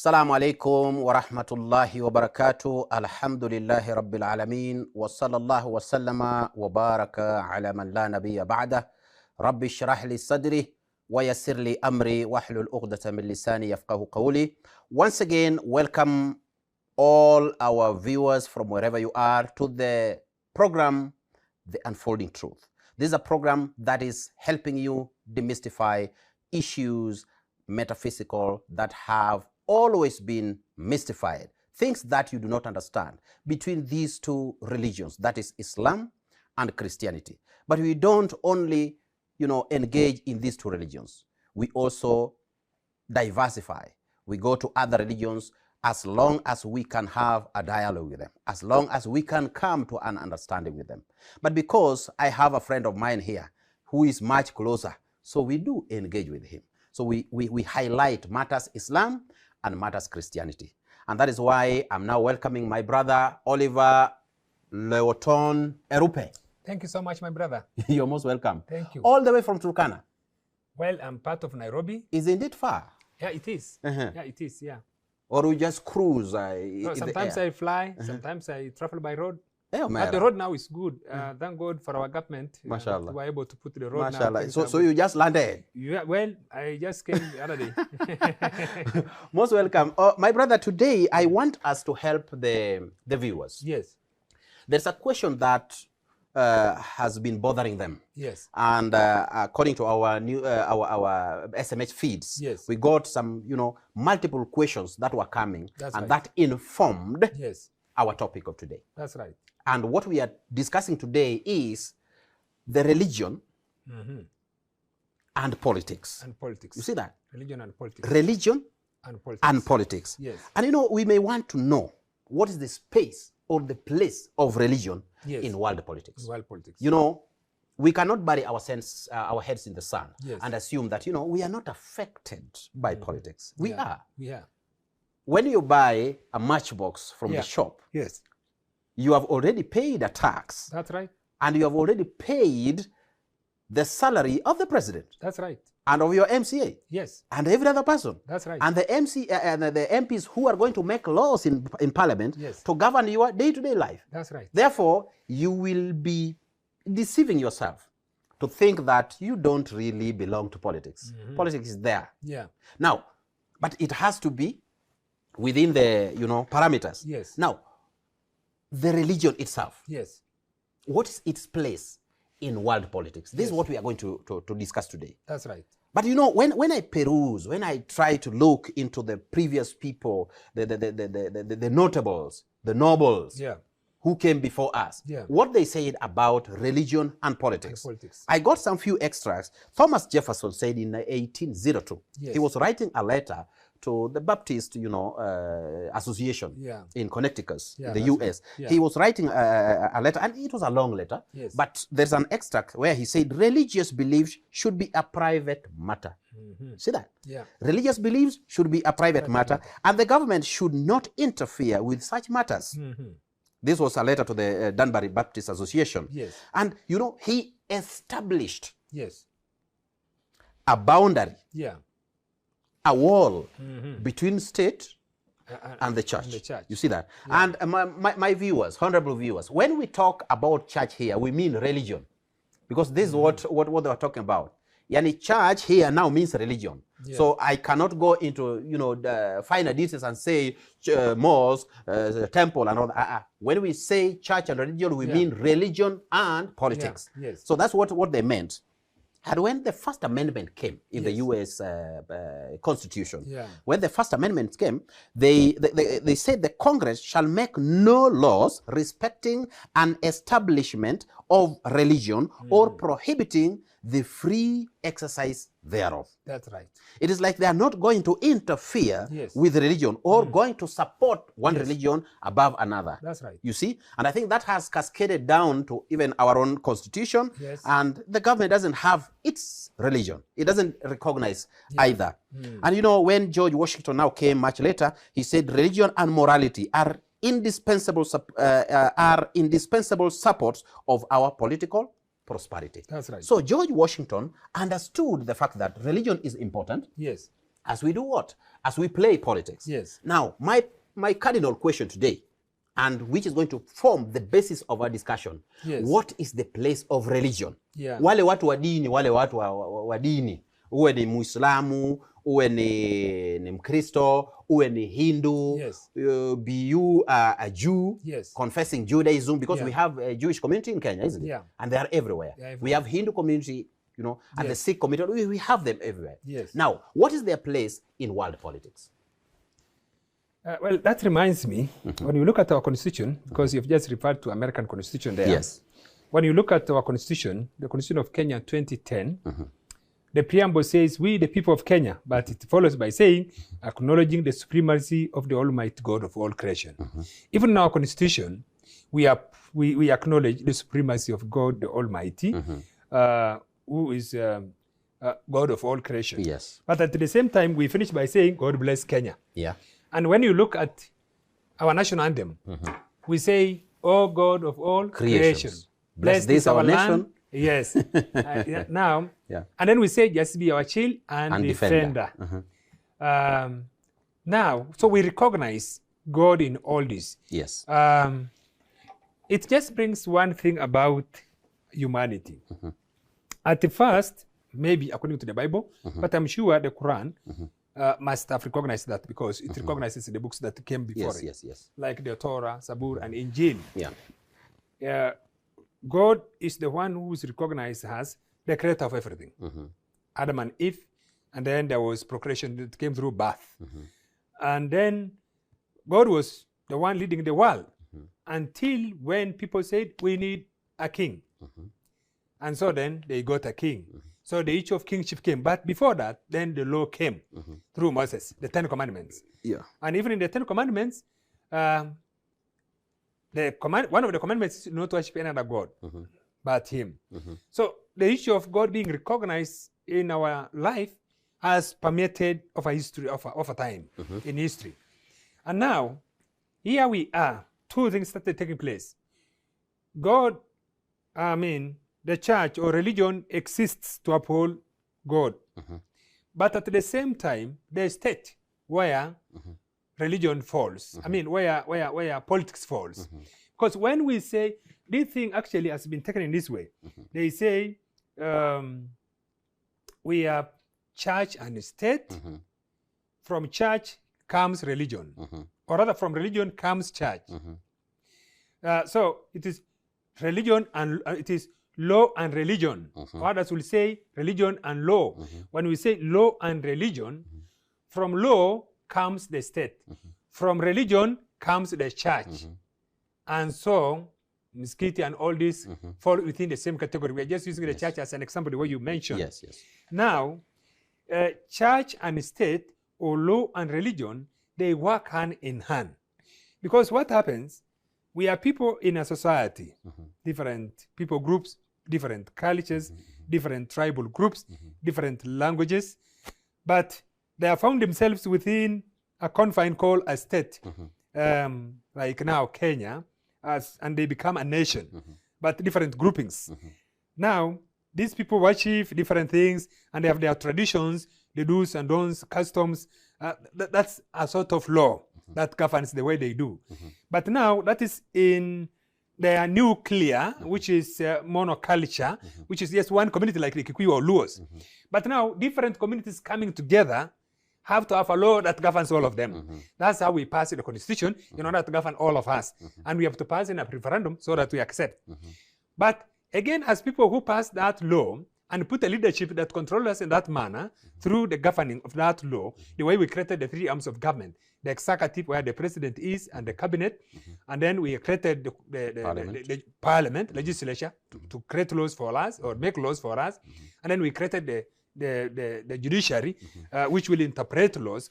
Assalamu alaikum wa rahmatullahi wa barakatuh. Alhamdulillahi rabbil alameen. Wa sallallahu wa sallama wa baraka ala man la nabiyya ba'dah. Rabbi shrah li sadri wa yassir li amri wa hlul uqdata min lisani yafqahu qawli. Once again, welcome all our viewers from wherever you are to the program, The Unfolding Truth. This is a program that is helping you demystify issues, metaphysical, that have always been mystified, things that you do not understand between these two religions, that is Islam and Christianity. But we don't only, engage in these two religions. We also diversify. We go to other religions as long as we can have a dialogue with them, as long as we can come to an understanding with them. But because I have a friend of mine here who is much closer, so we do engage with him. So we highlight matters Islam and matters Christianity. And that is why I'm now welcoming my brother, Oliver Leoton Erupe. Thank you so much, my brother. You're most welcome. Thank you. All the way from Turkana. Well, I'm part of Nairobi. Is indeed far? Yeah, it is. Yeah, it is, yeah. Or we just cruise No, sometimes I fly, sometimes I travel by road. Oh, but the road now is good. Thank God for our government. Mashallah. We were able to put the road Mashallah. now. So you just landed? Yeah, well, I just came the other day. Most welcome. My brother, today I want us to help the viewers. Yes. There's a question that has been bothering them. Yes. And according to our new our SMS feeds, yes, we got some multiple questions that were coming. That's and right. That informed yes, our topic of today. That's right. And what we are discussing today is the religion and politics. And politics. You see that? Religion and politics. Religion and politics. And politics. Yes. And we may want to know what is the space or the place of religion yes, in world politics. In world politics. We cannot bury our heads in the sand yes, and assume that, we are not affected by politics. We are. We are. When you buy a matchbox from the shop, yes, you have already paid a tax. That's right. And you have already paid the salary of the president. That's right. And of your MCA. Yes. And every other person. That's right. And the the MPs who are going to make laws in parliament yes, to govern your day-to-day life. That's right. Therefore, you will be deceiving yourself to think that you don't really belong to politics. Politics is there. Yeah. Now, but it has to be within the parameters. Yes. Now, the religion itself. Yes. What is its place in world politics? This yes, is what we are going to discuss today. That's right. But when I peruse, when I try to look into the previous people, the notables, the nobles, yeah, who came before us, yeah, what they said about religion and politics. I got some few extracts. Thomas Jefferson said in 1802, yes, he was writing a letter to the Baptist, association in Connecticut, the U.S. Right. Yeah. He was writing a letter, and it was a long letter, yes, but there's an extract where he said religious beliefs should be a private matter. See that? Yeah. Religious beliefs should be a private matter, and the government should not interfere with such matters. This was a letter to the Danbury Baptist Association. Yes. And, he established yes, a boundary, yeah, a wall between state and the church. You see that? Yeah. And my viewers, honorable viewers, when we talk about church here, we mean religion. Because this is what they are talking about. Yani church here now means religion. Yeah. So I cannot go into, the finer details and say mosque, temple and all that. When we say church and religion, we mean religion and politics. Yeah. Yes. So that's what they meant. And when the First Amendment came in the U.S. Constitution, when the First Amendment came, they said the Congress shall make no laws respecting an establishment of religion or prohibiting the free exercise thereof. That's right. It is like they are not going to interfere with religion or going to support one religion above another. That's right. You see? And I think that has cascaded down to even our own constitution. Yes. And the government doesn't have its religion. It doesn't recognize either. And when George Washington now came much later, he said religion and morality are indispensable supports of our political prosperity. That's right. So George Washington understood the fact that religion is important. Yes. As we do what? As we play politics. Yes. Now, my cardinal question today, and which is going to form the basis of our discussion. Yes. What is the place of religion? Yeah. Wale watu wa dini, wale watu wa dini, uwe ni Muislamu, uwe ni Mkristo, uwe ni Hindu, yes. Be you a Jew, yes. confessing Judaism, because yeah. we have a Jewish community in Kenya, isn't it? Yeah. And they are everywhere. We have Hindu community, you know, and the yes. Sikh community, we have them everywhere. Yes. Now, what is their place in world politics? Well, that reminds me, when you look at our constitution, because you've just referred to American constitution there. Yes. When you look at our constitution, the constitution of Kenya 2010, the preamble says, we the people of Kenya, but it follows by saying, acknowledging the supremacy of the Almighty God of all creation. Even in our constitution, we acknowledge the supremacy of God the Almighty, who is God of all creation. Yes. But at the same time, we finish by saying, God bless Kenya. Yeah. And when you look at our national anthem, we say, oh God of all creation, bless this our land. Nation. Yes. Now, and then we say, just be our shield and defender. Now, so we recognize God in all this. Yes. It just brings one thing about humanity. At the first, maybe according to the Bible, but I'm sure the Quran must have recognized that, because it recognizes the books that came before it. Yes. Like the Torah, Zabur, and Injil. Yeah. God is the one who is recognized as the creator of everything. Adam and Eve, and then there was procreation that came through birth. And then God was the one leading the world until when people said, we need a king. And so then they got a king. So the issue of kingship came. But before that, then the law came through Moses, the 10 Commandments. Yeah. And even in the 10 Commandments, one of the commandments is not to worship any other God but him. So the issue of God being recognized in our life has permeated over history, over time in history. And now, here we are, two things started taking place. God, the church or religion exists to uphold God. But at the same time, the state where religion falls, where politics falls. Because when we say, this thing actually has been taken in this way, they say, we are church and state. From church comes religion. Or rather, from religion comes church. So it is religion and it is law and religion. Others will say religion and law. When we say law and religion, from law comes the state. From religion comes the church. And so, Mosquito and all this fall within the same category. We are just using the church as an example, the way you mentioned. Yes. Now, church and state, or law and religion, they work hand in hand. Because what happens, we are people in a society, different people groups, different cultures, different tribal groups, different languages, but they have found themselves within a confine called a state, like now Kenya, and they become a nation, but different groupings. Now, these people worship different things, and they have their traditions, the do's and don'ts, customs. That's a sort of law that governs the way they do. But now, that is in their nuclear, which is monoculture, which is just one community like the Kikuyu or Luos. But now, different communities coming together have to have a law that governs all of them. That's how we pass the constitution in order to govern all of us. And we have to pass in a referendum so that we accept. But again, as people who pass that law and put a leadership that controls us in that manner through the governing of that law, the way we created the three arms of government, the executive where the president is and the cabinet, and then we created the parliament, legislature, to create laws for us or make laws for us, and then we created the judiciary, which will interpret laws.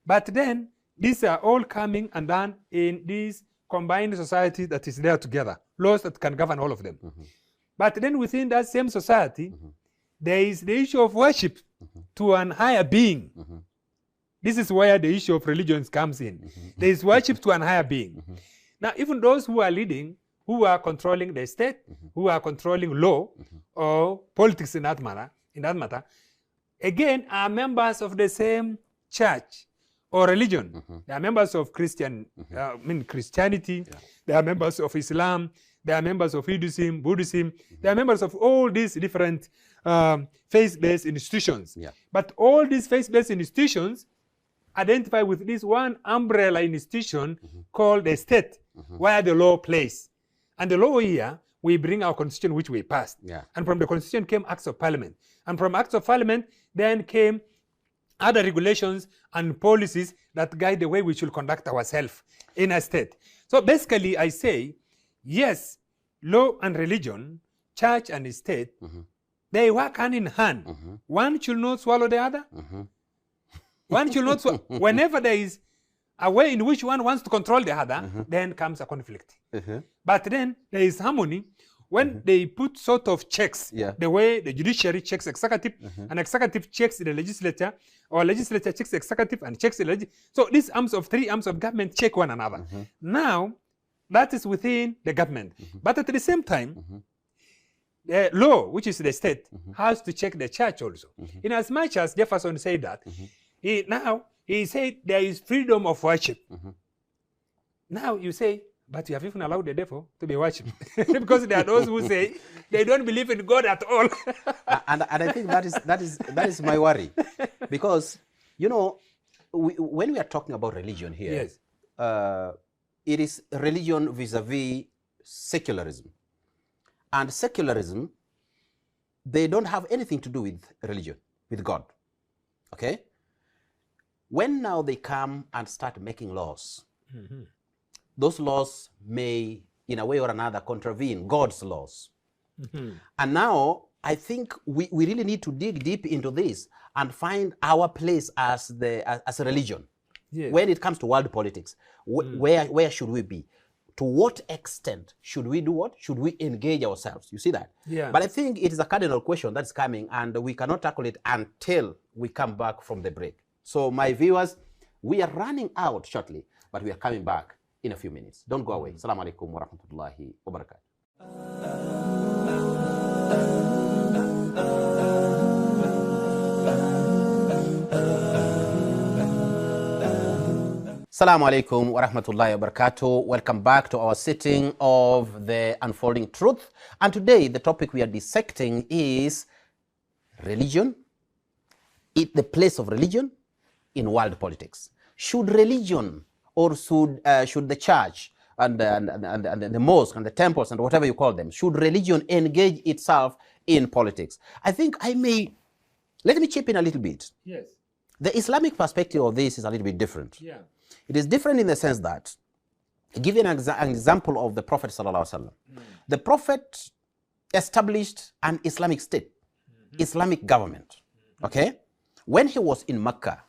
But then these are all coming and done in this combined society that is there together, laws that can govern all of them. But then within that same society, there is the issue of worship to an higher being. This is where the issue of religions comes in. There is worship to an higher being. Now, even those who are leading, who are controlling the state, who are controlling law or politics in that matter, again, are members of the same church or religion. They are members of Christianity. Yeah. They are members of Islam. They are members of Buddhism. They are members of all these different faith-based institutions. Yeah. But all these faith-based institutions identify with this one umbrella institution called the state, where the law plays. And the law here, we bring our constitution, which we passed. Yeah. And from the constitution came acts of parliament. And from acts of parliament, then came other regulations and policies that guide the way we should conduct ourselves in a state. So basically, I say, yes, law and religion, church and state, they work hand in hand. One should not swallow the other. One should not swallow. Whenever there is a way in which one wants to control the other, then comes a conflict. But then there is harmony when they put sort of checks, the way the judiciary checks executive, and executive checks the legislature, or legislature checks the executive and checks the legislature. So these three arms of government check one another. Now, that is within the government. But at the same time, the law, which is the state, has to check the church also. In as much as Jefferson said that, he said there is freedom of worship. Now you say, but you have even allowed the devil to be worshipped. Because there are those who say they don't believe in God at all. and I think that is my worry. Because, you know, when we are talking about religion here, it is religion vis-a-vis secularism. And secularism, they don't have anything to do with religion, with God. Okay? When now they come and start making laws, those laws may, in a way or another, contravene God's laws. And now, I think we really need to dig deep into this and find our place as a religion. When it comes to world politics, where should we be? To what extent should we do what? Should we engage ourselves? You see that? But I think it is a cardinal question that's coming, and we cannot tackle it until we come back from the break. So my viewers, we are running out shortly, but we are coming back in a few minutes. Don't go away. Assalamu alaikum wa rahmatullahi wa barakatuh. Assalamu alaikum wa rahmatullahi wa barakatuh. Welcome back to our sitting of the Unfolding Truth. And today the topic we are dissecting is religion, the place of religion in world politics. Should religion, or should the church and the mosque and the temples and whatever you call them, should religion engage itself in politics? I think let me chip in a little bit. The Islamic perspective of this is a little bit different. It is different in the sense that, give you an example of the Prophet ﷺ. The Prophet established an Islamic state, Islamic government. Okay? When he was in Mecca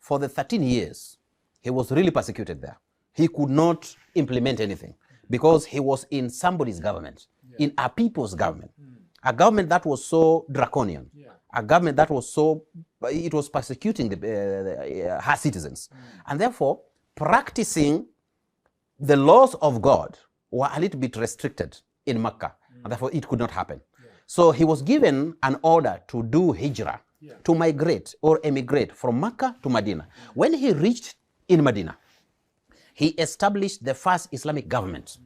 for the 13 years, he was really persecuted there. He could not implement anything because he was in somebody's government, in a people's government, a government that was so draconian, a government that was it was persecuting her citizens. And therefore, practicing the laws of God were a little bit restricted in Mecca, and therefore it could not happen. So he was given an order to do hijrah, to migrate or emigrate from Mecca to Medina. When he reached in Medina, he established the first Islamic government,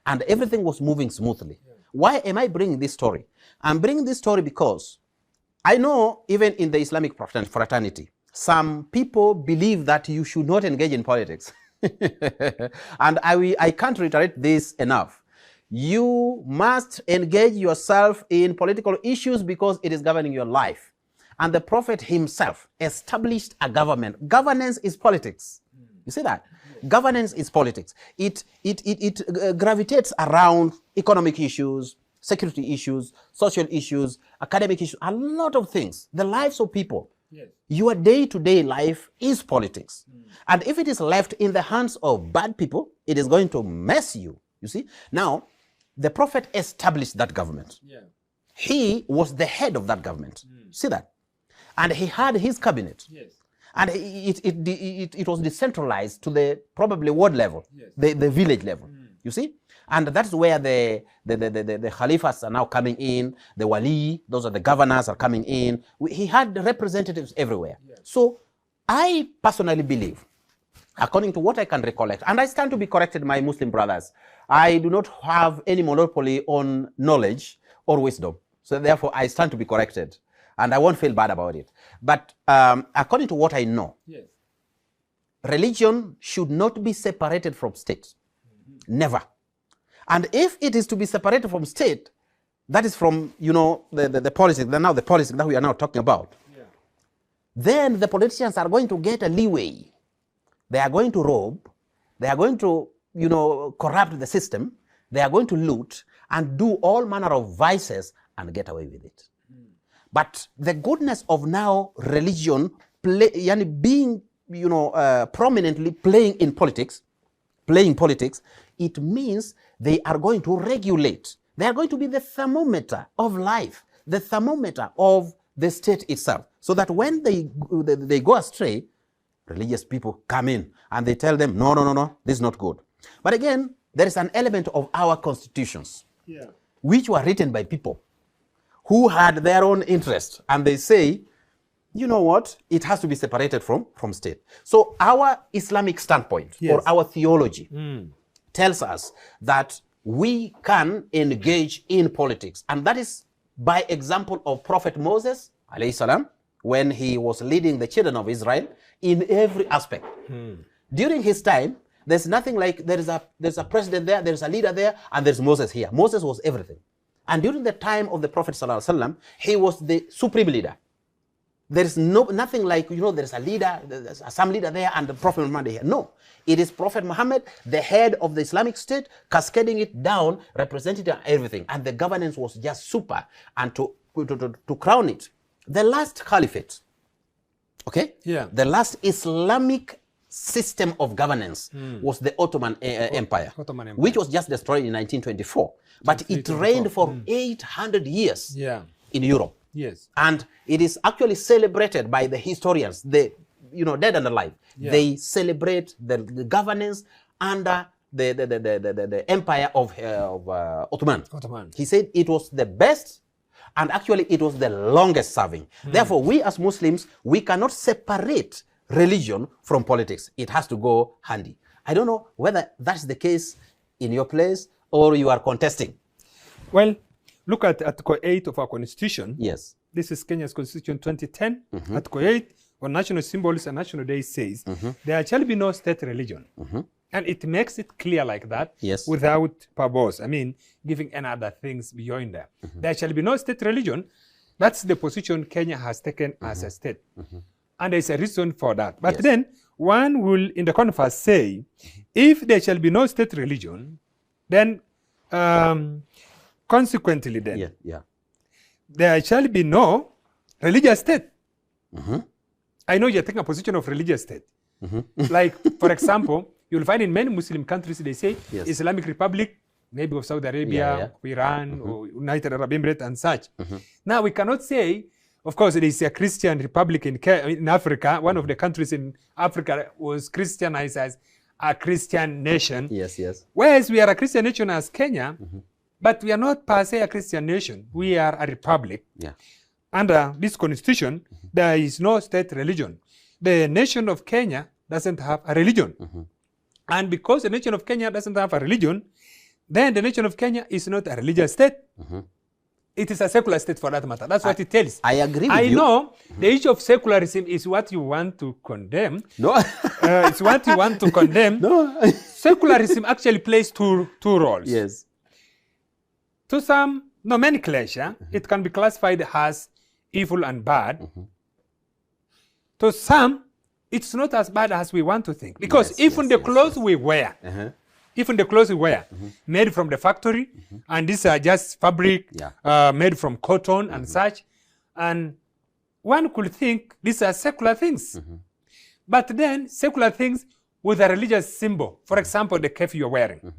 and everything was moving smoothly. Why am I bringing this story? I'm bringing this story because I know even in the Islamic fraternity, some people believe that you should not engage in politics. And I can't reiterate this enough. You must engage yourself in political issues because it is governing your life. And the Prophet himself established a government. Governance is politics. You see that? Governance is politics. It gravitates around economic issues, security issues, social issues, academic issues, a lot of things. The lives of people. Your day-to-day life is politics. And if it is left in the hands of bad people, it is going to mess you. You see? Now, the Prophet established that government. He was the head of that government. See that? And he had his cabinet. And it was decentralized to the probably ward level, the village level. You see? And that's where the Khalifas are now coming in, the Wali, those are the governors are coming in. He had representatives everywhere. Yeah. So I personally believe, according to what I can recollect, and I stand to be corrected, my Muslim brothers, I do not have any monopoly on knowledge or wisdom. So therefore, I stand to be corrected. And I won't feel bad about it. But according to what I know, yes, religion should not be separated from state. Never. And if it is to be separated from state, that is from, the politics, now the politics that we are now talking about, yeah, then the politicians are going to get a leeway. They are going to rob. They are going to, corrupt the system. They are going to loot and do all manner of vices and get away with it. But the goodness of now religion being, prominently playing politics, it means they are going to regulate. They are going to be the thermometer of life, the thermometer of the state itself. So that when they go astray, religious people come in and they tell them, no, this is not good. But again, there is an element of our constitutions, yeah, which were written by people who had their own interest, and they say, you know what, it has to be separated from state. So our Islamic standpoint, yes, or our theology tells us that we can engage in politics. And that is by example of Prophet Moses, alayhi salam, when he was leading the children of Israel in every aspect. During his time, there's nothing like there's a president there, there's a leader there, and there's Moses here. Moses was everything. And during the time of the Prophet ﷺ, he was the supreme leader. There is nothing like, there's a leader, there's some leader there and the Prophet Muhammad here. No, it is Prophet Muhammad, the head of the Islamic State, cascading it down, representing everything. And the governance was just super. And to crown it, the last caliphate, okay? Yeah. The last Islamic system of governance was the Ottoman Empire, which was just destroyed in 1924. But it reigned for 800 years, yeah, in Europe. Yes. And it is actually celebrated by the historians, dead and alive. Yeah. They celebrate the governance under the empire of Ottoman. He said it was the best, and actually it was the longest serving. Therefore, we as Muslims, we cannot separate religion from politics. It has to go handy. I don't know whether that's the case in your place or you are contesting. Well, look at Article 8 of our Constitution. Yes. This is Kenya's Constitution 2010. Article 8 on national symbols and national days says there shall be no state religion. And it makes it clear like that, yes, without purpose. I mean, giving any other things beyond that. There shall be no state religion. That's the position Kenya has taken as a state. And there's a reason for that. But yes, then one will, in the converse, say, if there shall be no state religion, then consequently then, there shall be no religious state. I know you're taking a position of religious state. Like, for example, you'll find in many Muslim countries, they say, yes, Islamic Republic, maybe of Saudi Arabia, Iran, or United Arab Emirates and such. Now, we cannot say, of course, there is a Christian republic in Africa. One of the countries in Africa was Christianized as a Christian nation. Yes, yes. Whereas we are a Christian nation as Kenya, but we are not per se a Christian nation. We are a republic. Yeah. Under this constitution, there is no state religion. The nation of Kenya doesn't have a religion. And because the nation of Kenya doesn't have a religion, then the nation of Kenya is not a religious state. It is a secular state for that matter. That's what it tells. I agree with you. I know the issue of secularism is what you want to condemn. No. It's what you want to condemn. No. Secularism actually plays two roles. Yes. To some nomenclature, it can be classified as evil and bad. To some, it's not as bad as we want to think. Because even the clothes we wear, even the clothes we wear, made from the factory, and these are just fabric made from cotton and such. And one could think these are secular things. But then secular things with a religious symbol, for example, the kef you're wearing.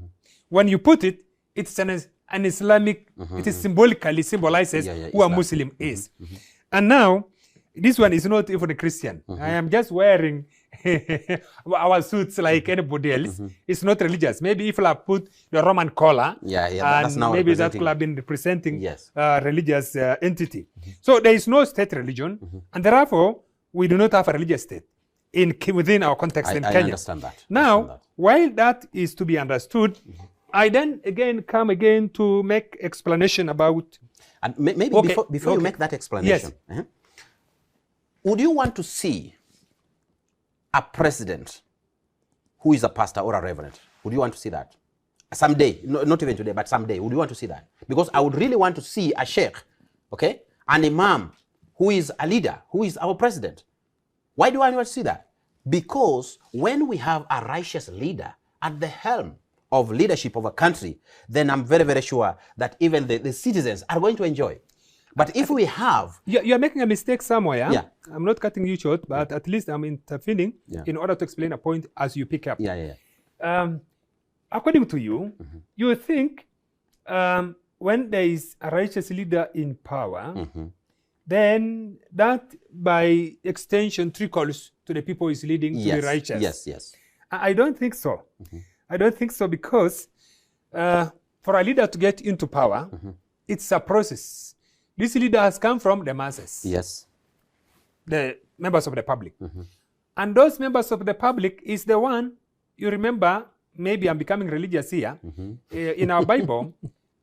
When you put it, it's an Islamic, it is symbolically symbolizes who a Muslim is. And now, this one is not even a Christian. I am just wearing our suits like anybody else. It's not religious. Maybe if I put the Roman collar, that's now maybe that could have been representing yes. Religious entity. So there is no state religion, and therefore we do not have a religious state within our context in Kenya. I understand that. Now, while that is to be understood, I then come again to make explanation about. And maybe before you make that explanation, yes. Would you want to see a president who is a pastor or a reverend? Would you want to see that? Someday, not even today, but someday, would you want to see that? Because I would really want to see a sheikh, okay, an imam who is a leader, who is our president. Why do I want to see that? Because when we have a righteous leader at the helm of leadership of a country, then I'm very, very sure that even the citizens are going to enjoy. But if we have... You're making a mistake somewhere. Yeah. I'm not cutting you short, but at least I'm intervening in order to explain a point as you pick up. According to you, you think when there is a righteous leader in power, then that by extension trickles to the people is leading to be righteous. Yes. I don't think so. I don't think so because for a leader to get into power, it's a process. This leader has come from the masses. Yes. The members of the public. And those members of the public is the one, you remember, maybe I'm becoming religious here. In our Bible,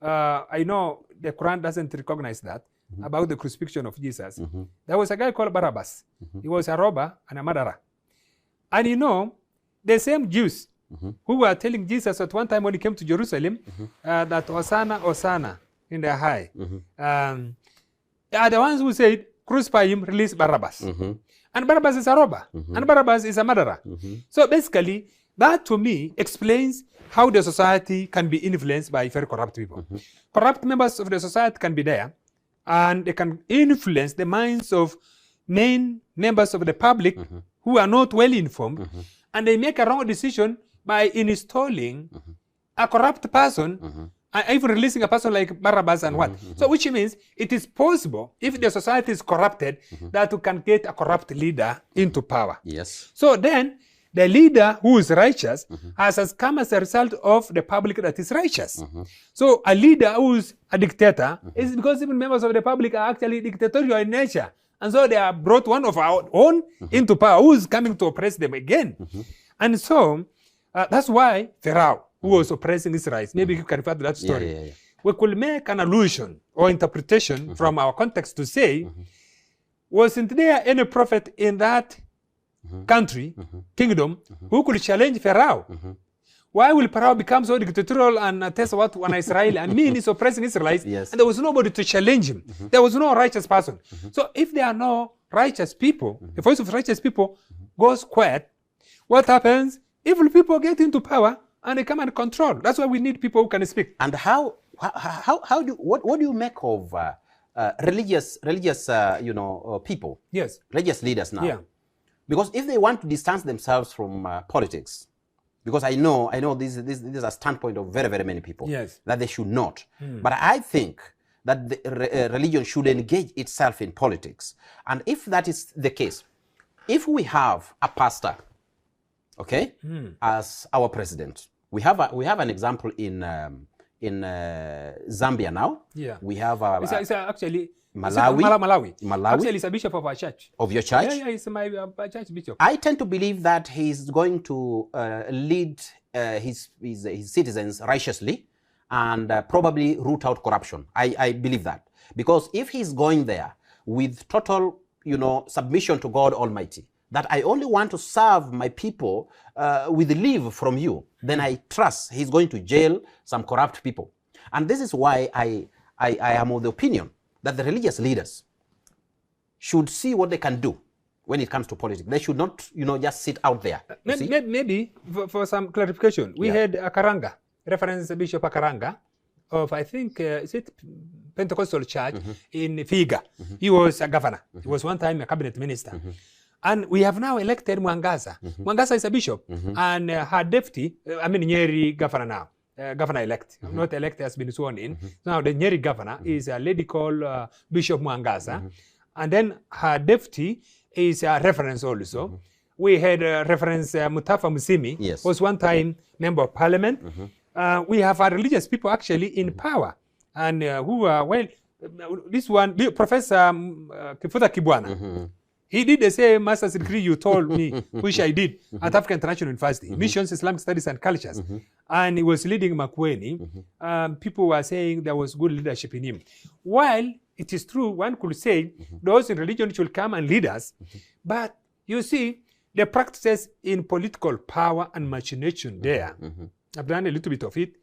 I know the Quran doesn't recognize that, about the crucifixion of Jesus. There was a guy called Barabbas. He was a robber and a murderer. And you know, the same Jews who were telling Jesus at one time when he came to Jerusalem that Hosanna, Hosanna in the high, are the ones who said, crucify him, release Barabbas. And Barabbas is a robber. And Barabbas is a murderer. So basically, that to me explains how the society can be influenced by very corrupt people. Corrupt members of the society can be there, and they can influence the minds of main members of the public who are not well informed, and they make a wrong decision by installing a corrupt person, and even releasing a person like Barabbas and what. So which means it is possible, if the society is corrupted, that you can get a corrupt leader into power. Yes. So then, the leader who is righteous has come as a result of the public that is righteous. So a leader who is a dictator is because even members of the public are actually dictatorial in nature. And so they have brought one of our own into power who is coming to oppress them again. And so that's why Pharaoh, who was oppressing Israel, maybe you can refer to that story. We could make an allusion or interpretation from our context to say, wasn't there any prophet in that country, kingdom, who could challenge Pharaoh? Why will Pharaoh become so dictatorial and test what one Israel and mean is oppressing Israelites? And there was nobody to challenge him. There was no righteous person. So if there are no righteous people, the voice of righteous people goes quiet, what happens? Evil people get into power and they come and control. That's why we need people who can speak. And what do you make of religious people? Yes. Religious leaders now. Yeah. Because if they want to distance themselves from politics, because I know this is a standpoint of very, very many people, that they should not. But I think that the religion should engage itself in politics. And if that is the case, if we have a pastor, okay, as our president, we have an example in Zambia now. Yeah. We have it's actually Malawi. Actually, he's a bishop of our church. Of your church? Yeah, he's my church bishop. I tend to believe that he's going to lead his citizens righteously and probably root out corruption. I believe that. Because if he's going there with total, submission to God Almighty, that I only want to serve my people with leave from you, then I trust he's going to jail some corrupt people. And this is why I am of the opinion that the religious leaders should see what they can do when it comes to politics. They should not, just sit out there. Maybe for some clarification, we had Akaranga, reference Bishop Akaranga of, I think, is it Pentecostal Church in Figa. He was a governor. He was one time a cabinet minister. And we have now elected Mwangaza. Mwangaza is a bishop, and her deputy, Nyeri governor now. Governor-elect, not elected, has been sworn in. Now the Nyeri governor is a lady called Bishop Mwangaza, and then her deputy is a reference also. we had reference Mutafa Musimi, Yes. was one time member of parliament. We have our religious people actually in power, and who are, well, this one, Professor Kifuta Kibwana, he did the same master's degree you told me, which I did at African International University, Missions, Islamic Studies and Cultures. And he was leading Makweni. People were saying there was good leadership in him. While it is true, one could say those in religion should come and lead us. But you see, the practices in political power and machination there, I've done a little bit of it,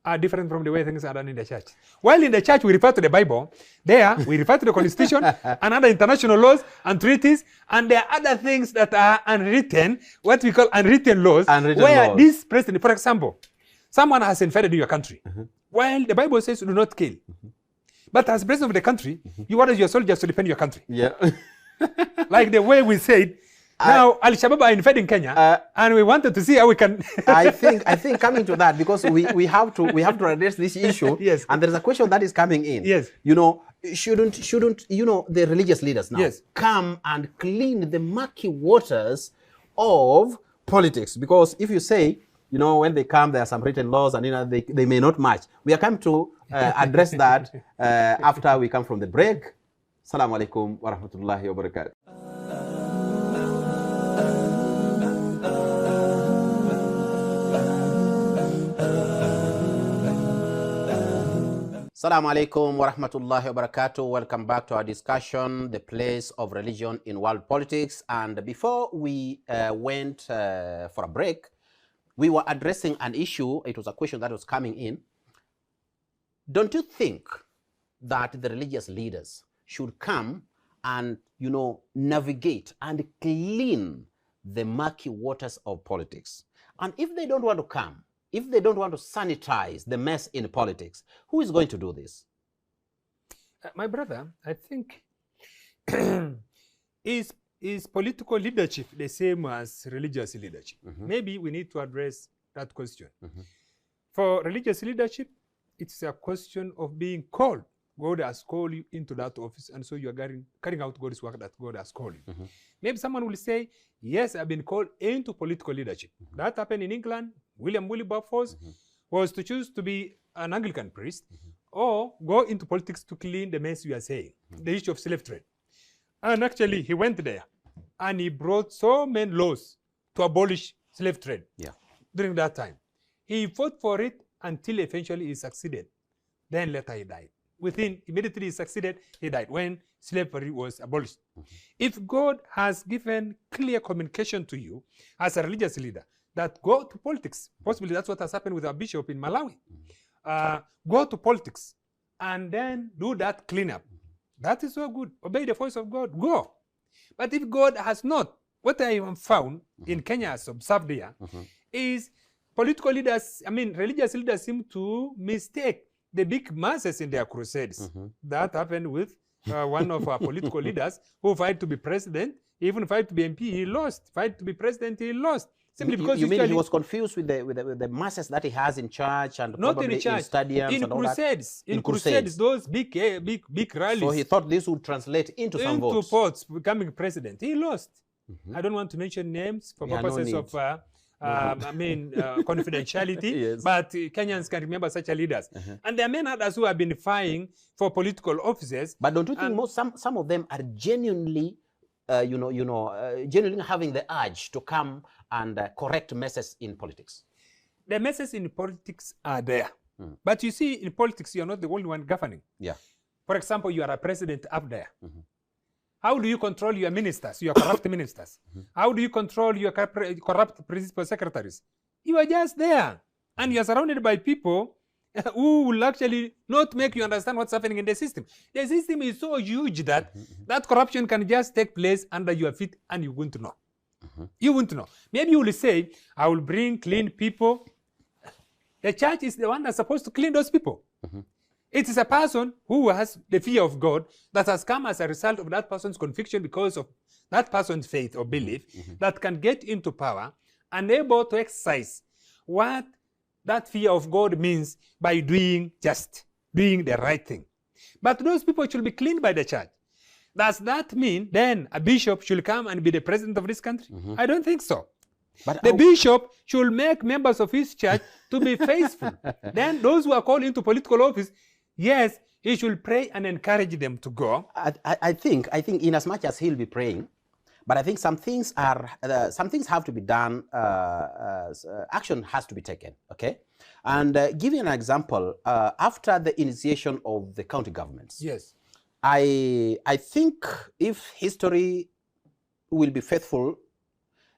are different from the way things are done in the church. While in the church we refer to the Bible, there we refer to the Constitution and other international laws and treaties, and there are other things that are unwritten, what we call unwritten laws, where this president, for example, someone has invaded your country. While the Bible says do not kill. But as president of the country, you order your soldiers to defend your country. Yeah. Like the way we said, now Al-Shabaab are invading Kenya, and we wanted to see how we can. I think coming to that, because we have to address this issue. Yes. And there is a question that is coming in. Yes. You know, shouldn't the religious leaders now come and clean the murky waters of politics? Because if you say, when they come, there are some written laws, and they may not match. We are coming to address that after we come from the break. Assalamu alaikum wa rahmatullahi wa barakatuh. Assalamu alaikum wa rahmatullahi wa barakatuh. Welcome back to our discussion, the place of religion in world politics. And before we went for a break, we were addressing an issue. It was a question that was coming in. Don't you think that the religious leaders should come and, navigate and clean the murky waters of politics? And if they don't want to come, if they don't want to sanitize the mess in politics, who is going to do this? My brother, I think, is political leadership the same as religious leadership? Maybe we need to address that question. For religious leadership, it's a question of being called. God has called you into that office, and so you are carrying out God's work that God has called you. Maybe someone will say, yes, I've been called into political leadership. That happened in England. William Wilberforce was to choose to be an Anglican priest or go into politics to clean the mess you are saying, the issue of slave trade. And actually, he went there and he brought so many laws to abolish slave trade during that time. He fought for it until eventually he succeeded. Then later he died. Immediately he succeeded, he died when slavery was abolished. If God has given clear communication to you as a religious leader, that go to politics, possibly that's what has happened with our bishop in Malawi. Go to politics and then do that cleanup. That is so good. Obey the voice of God. Go. But if God has not, what I have found in Kenya as observed here is political leaders, religious leaders seem to mistake the big masses in their crusades. That happened with one of our political leaders who fight to be president, even fight to be MP, he lost. Fight to be president, he lost. Simply because you mean he was confused with the masses that he has in church and not probably in church, stadiums in and all crusades, that? In crusades, those big rallies. So he thought this would translate into some votes. Into votes, becoming president. He lost. I don't want to mention names for purposes of confidentiality, but Kenyans can remember such leaders. And there are many others who have been vying for political offices. But don't you think some of them are genuinely, genuinely having the urge to come and correct messes in politics? The messes in politics are there. But you see, in politics, you're not the only one governing. Yeah. For example, you are a president up there. How do you control your ministers, your corrupt ministers? How do you control your corrupt principal secretaries? You are just there. And you are surrounded by people who will actually not make you understand what's happening in the system. The system is so huge that that corruption can just take place under your feet and you won't know. You won't know. Maybe you will say, I will bring clean people. The church is the one that's supposed to clean those people. It is a person who has the fear of God that has come as a result of that person's conviction because of that person's faith or belief that can get into power and able to exercise what that fear of God means by doing the right thing. But those people should be cleaned by the church. Does that mean then a bishop should come and be the president of this country? I don't think so. But the bishop should make members of his church to be faithful. Then those who are called into political office, yes, he should pray and encourage them to go. I think in as much as he'll be praying, but I think some things have to be done. Action has to be taken. Okay, and give you an example. After the initiation of the county governments, yes, I think if history will be faithful,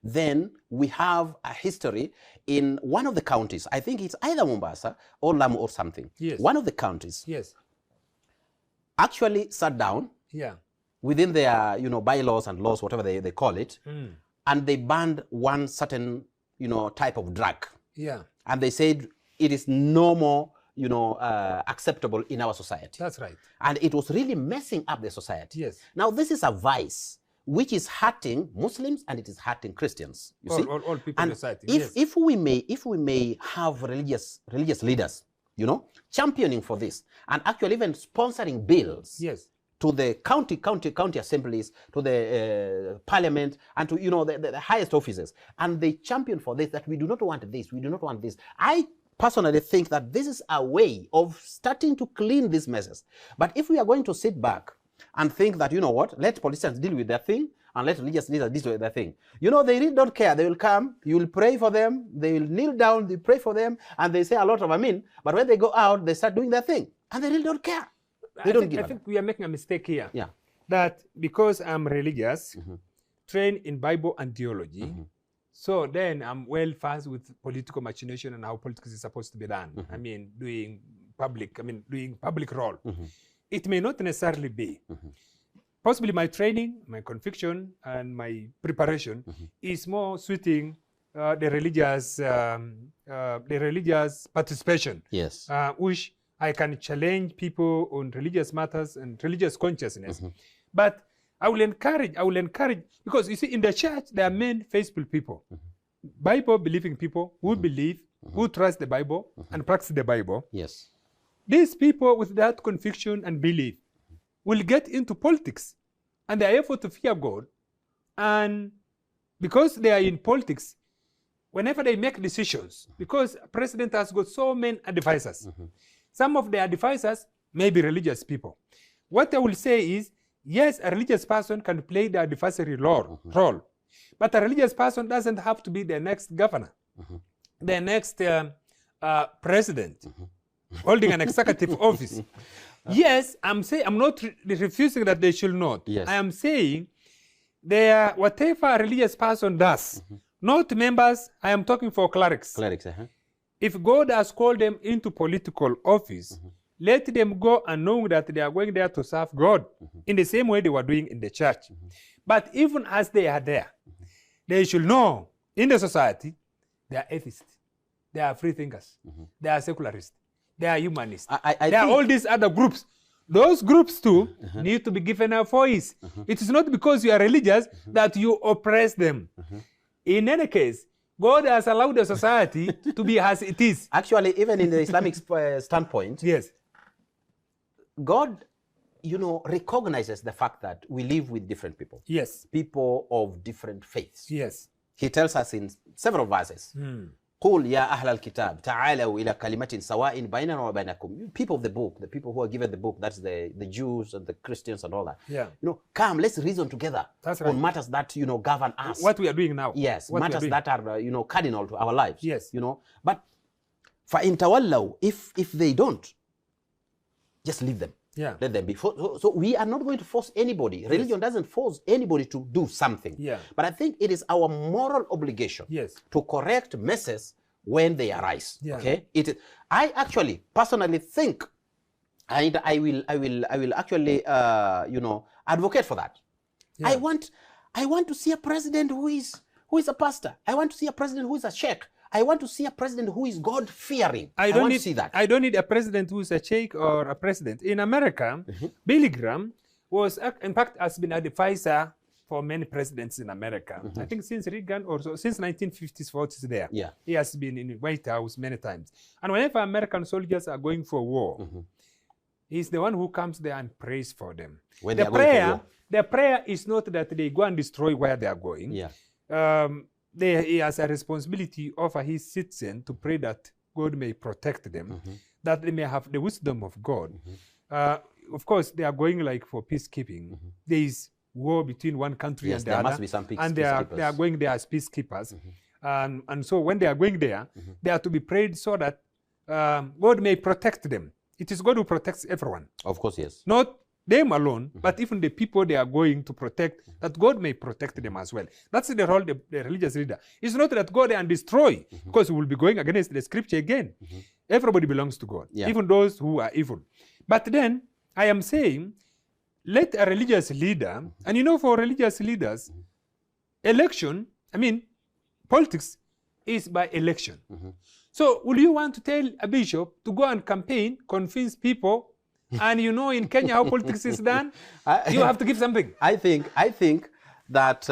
then we have a history in one of the counties. I think it's either Mombasa or Lamu or something. Yes. One of the counties. Yes. Actually sat down. Yeah. Within their, bylaws and laws, whatever they call it, and they banned one certain, type of drug. Yeah. And they said it is no more, acceptable in our society. That's right. And it was really messing up the society. Yes. Now, this is a vice which is hurting Muslims and it is hurting Christians. You see? All people and in society. If we may have religious leaders, championing for this and actually even sponsoring bills. Yes. To the county assemblies, to the parliament, and to the highest offices, and they champion for this, that we do not want this, we do not want this. I personally think that this is a way of starting to clean these messes. But if we are going to sit back and think that, let politicians deal with their thing and let religious leaders deal with their thing, they really don't care. They will come, you will pray for them, they will kneel down, they pray for them, and they say a lot of amen, but when they go out, they start doing their thing, and they really don't care. I think we are making a mistake here. Yeah. That because I'm religious, trained in Bible and theology, so then I'm well versed with political machination and how politics is supposed to be done. I mean, doing public role. It may not necessarily be. Possibly my training, my conviction, and my preparation is more suiting the religious participation. Yes. Which I can challenge people on religious matters and religious consciousness. But I will encourage, because you see, in the church, there are many faithful people, Bible-believing people who believe, who trust the Bible and practice the Bible. Yes. These people with that conviction and belief will get into politics, and they are able to fear God. And because they are in politics, whenever they make decisions, because president has got so many advisors, some of the advisors may be religious people. What I will say is, yes, a religious person can play the advisory role, but a religious person doesn't have to be the next governor, the next president, holding an executive office. Yes, I'm not refusing that they should not. Yes. I am saying whatever a religious person does, not members, I am talking for clerics. Clerics, If God has called them into political office, let them go and know that they are going there to serve God in the same way they were doing in the church. But even as they are there, they should know in the society, they are atheists, they are free thinkers, they are secularists, they are humanists. There are all these other groups. Those groups too need to be given a voice. It is not because you are religious that you oppress them. In any case, God has allowed the society to be as it is. Actually, even in the Islamic standpoint, yes, God, recognizes the fact that we live with different people. Yes. People of different faiths. Yes. He tells us in several verses, قُلْ يَا أَهْلَ الْكِتَابِ تَعَالَوْا إِلَى كَلِمَةٍ سَوَاءٍ بَيْنَنَا وَبَيْنَكُمْ. People of the book, the people who are given the book, that's the Jews and the Christians and all that. Yeah. Come, let's reason together on matters that, govern us. What we are doing now. Yes, matters that are, cardinal to our lives. Yes. But فَإِن تَوَلَّوْا, if they don't, just leave them. Yeah. Let them be. So we are not going to force anybody. Religion doesn't force anybody to do something. Yeah. But I think it is our moral obligation to correct messes when they arise. Yeah. Okay. I actually personally think, and I will actually advocate for that. Yeah. I want to see a president who is a pastor. I want to see a president who is a sheikh. I want to see a president who is God-fearing. I want to see that. I don't need a president who is a sheikh or a president. In America, Billy Graham was, in fact, has been an advisor for many presidents in America. I think since Reagan or so, since 1950s, 40s there. Yeah. He has been in the White House many times. And whenever American soldiers are going for war, He's the one who comes there and prays for them. When they are going for war. The prayer is not that they go and destroy where they are going. Yeah. He has a responsibility over his citizen to pray that God may protect them, that they may have the wisdom of God. Of course, they are going like for peacekeeping. There is war between one country and the other. There must be some and they are going there as peacekeepers. And so when they are going there, they are to be prayed so that God may protect them. It is God who protects everyone. Of course, yes. Not them alone, but even the people they are going to protect, that God may protect them as well. That's the role of the religious leader. It's not that go there and destroy, because we will be going against the scripture again. Everybody belongs to God, even those who are evil. But then, I am saying, let a religious leader, and you know, for religious leaders, politics is by election. So, will you want to tell a bishop to go and campaign, convince people, and you know in Kenya how politics is done? You have to give something. I think that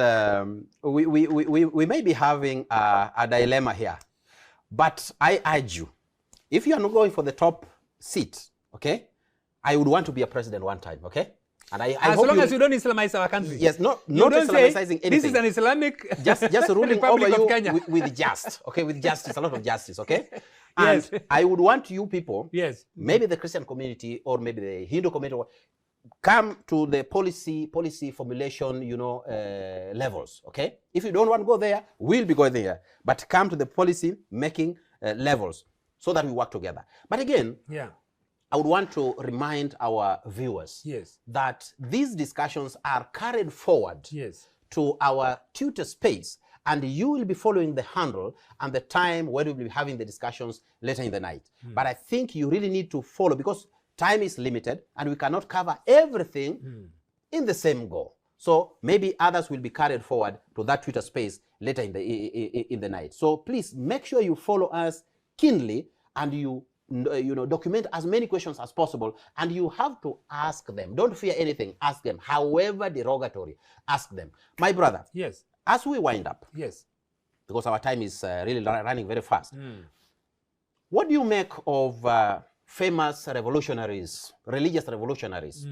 we may be having a dilemma here. But I urge you, if you are not going for the top seat, okay, I would want to be a president one time, okay? And I as hope long as you don't Islamize our country. Yes, not Islamicizing anything. This is an Islamic just ruling over you with with justice, a lot of justice, okay? And yes. I would want you people, yes, maybe the Christian community or maybe the Hindu community, come to the policy formulation, you know, levels, okay? If you don't want to go there, we'll be going there. But come to the policy making levels so that we work together. But again, I would want to remind our viewers that these discussions are carried forward to our Twitter space, and you will be following the handle and the time when we will be having the discussions later in the night. But I think you really need to follow, because time is limited and we cannot cover everything in the same go. So maybe others will be carried forward to that Twitter space later in the night. So please make sure you follow us keenly, and you document as many questions as possible, and you have to ask them. Don't fear anything. Ask them, however derogatory. Ask them. My brother. Yes. As we wind up. Yes. Because our time is really running very fast. What do you make of famous revolutionaries, religious revolutionaries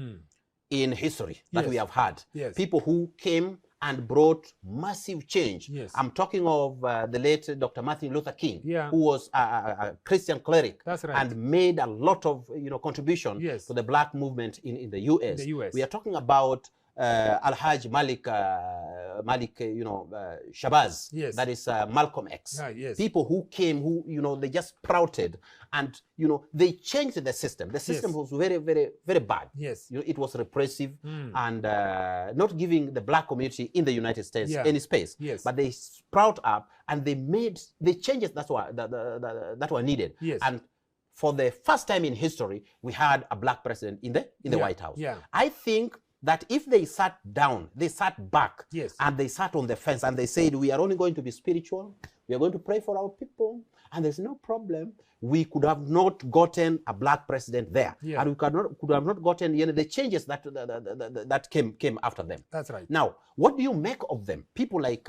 in history that we have had? People who came and brought massive change. I'm talking of the late Dr. Martin Luther King, who was a Christian cleric and made a lot of contribution to the black movement in the US. We are talking about Al-Hajj Malik Shabazz, that is Malcolm X. People who came, who they just sprouted, and they changed the system. The system was very, very, very bad. It was repressive and not giving the black community in the United States any space. But they sprout up and they made the changes that were needed. And for the first time in history, we had a black president in the White House. I think that if they sat down, they sat back, and they sat on the fence, and they said, we are only going to be spiritual, we are going to pray for our people, and there's no problem, we could have not gotten a black president there. And we could have not gotten the changes that came after them. That's right. Now, what do you make of them? People like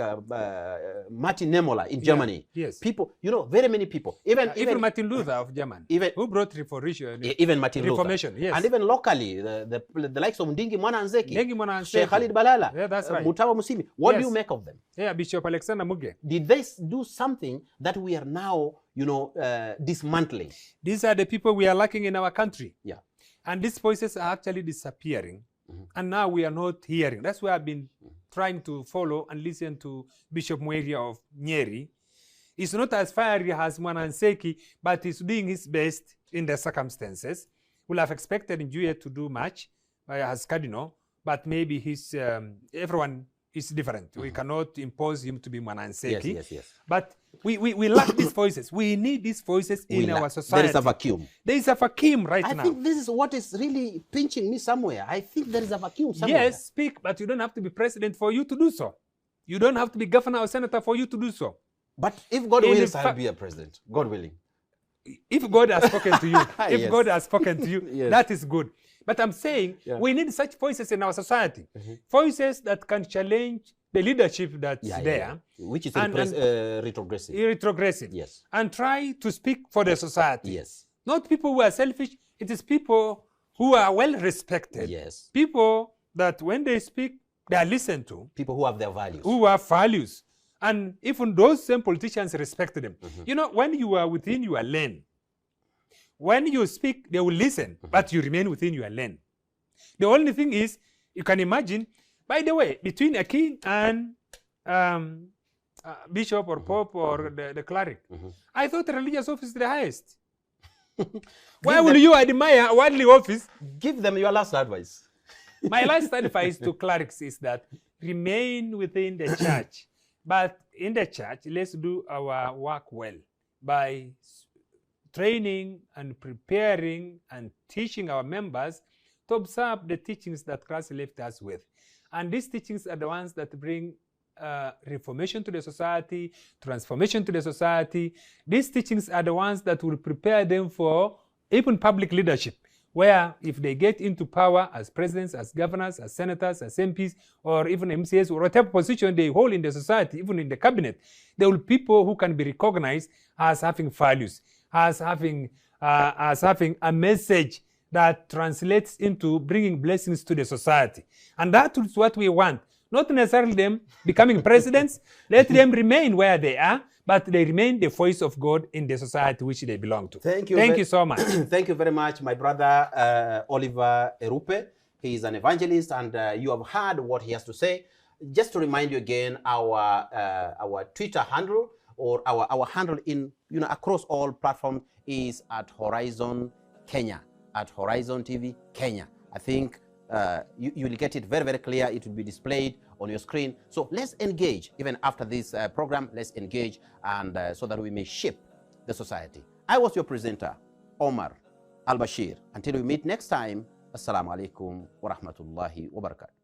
Martin Niemöller in Germany. People, very many people. Even Martin Luther of Germany, who brought reformation. Even Martin Reformation, Luther. And even locally, the likes of Ndingi Mwana Nzeki, Sheikh Khalid Balala, that's right. Mutawa Musimi. What do you make of them? Bishop Alexander Muge. Did they do something that we are now dismantling? These are the people we are lacking in our country. And these voices are actually disappearing. And now we are not hearing. That's why I've been trying to follow and listen to Bishop Mweria of Nyeri. He's not as fiery as Mwananseki, but he's doing his best in the circumstances. We'll have expected Njuye to do much as cardinal, but maybe everyone is different. We cannot impose him to be Mwananseki. But we lack these voices. We need these voices in our society. There is a vacuum. There is a vacuum right now. I think this is what is really pinching me somewhere. I think there is a vacuum somewhere. Yes, speak, but you don't have to be president for you to do so. You don't have to be governor or senator for you to do so. But if God wills, I'll be a president. God willing. If God has spoken to you, God has spoken to you, that is good. But I'm saying we need such voices in our society. Voices that can challenge the leadership that's there. Which is retrogressive. Retrogressive. And try to speak for the society. Yes. Not people who are selfish. It is people who are well respected. Yes. People that when they speak, they are listened to. People who have their values. Who have values. And even those same politicians respect them. You know, when you are within your lane, when you speak, they will listen, but you remain within your lane. The only thing is, you can imagine, by the way, between a king and bishop or pope or the cleric, I thought the religious office is the highest. Why will you admire a worldly office? Give them your last advice. My last advice to clerics is that remain within the church. But in the church, let's do our work well by training and preparing and teaching our members to observe the teachings that Christ left us with. And these teachings are the ones that bring reformation to the society, transformation to the society. These teachings are the ones that will prepare them for even public leadership, where if they get into power as presidents, as governors, as senators, as MPs, or even MCAs, or whatever position they hold in the society, even in the cabinet, there will be people who can be recognized as having values, as having a message that translates into bringing blessings to the society. And that is what we want. Not necessarily them becoming presidents. Let them remain where they are, but they remain the voice of God in the society which they belong to. Thank you. Thank you so much. Thank you very much, my brother Oliver Erupe. He is an evangelist, and you have heard what he has to say. Just to remind you again, our Twitter handle or our handle in across all platforms is at Horizon Kenya, at Horizon TV Kenya. I think you will get it very, very clear. It will be displayed on your screen. So let's engage. Even after this program, let's engage, and so that we may shape the society. I was your presenter, Omar Al-Bashir. Until we meet next time, Assalamu alaikum wa rahmatullahi wa barakatuh.